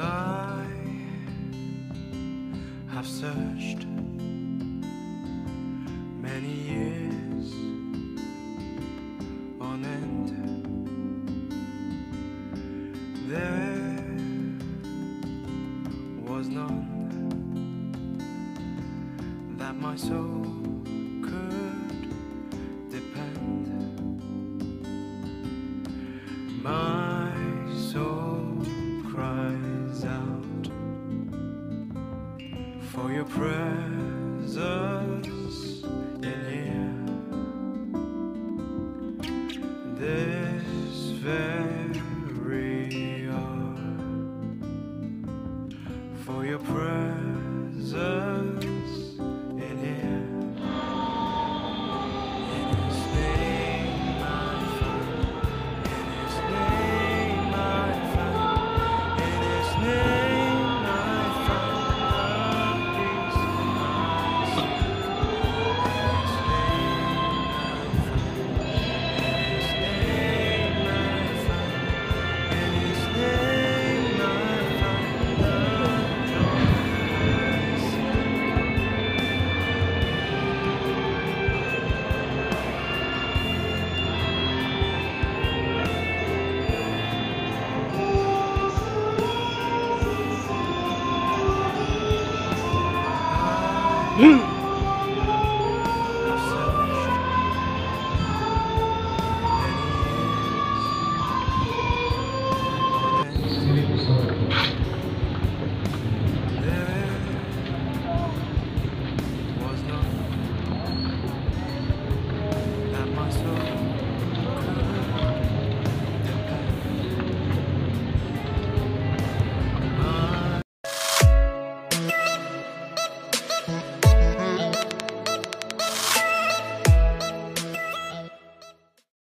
I have searched many years on end. There was none that my soul could depend. My soul cries out for your presence in here. This very hour, for your presence in here. In His name I find, in His name I find, in His name I find the peace of my soul. In His name I find, in His name I find the joy I seek.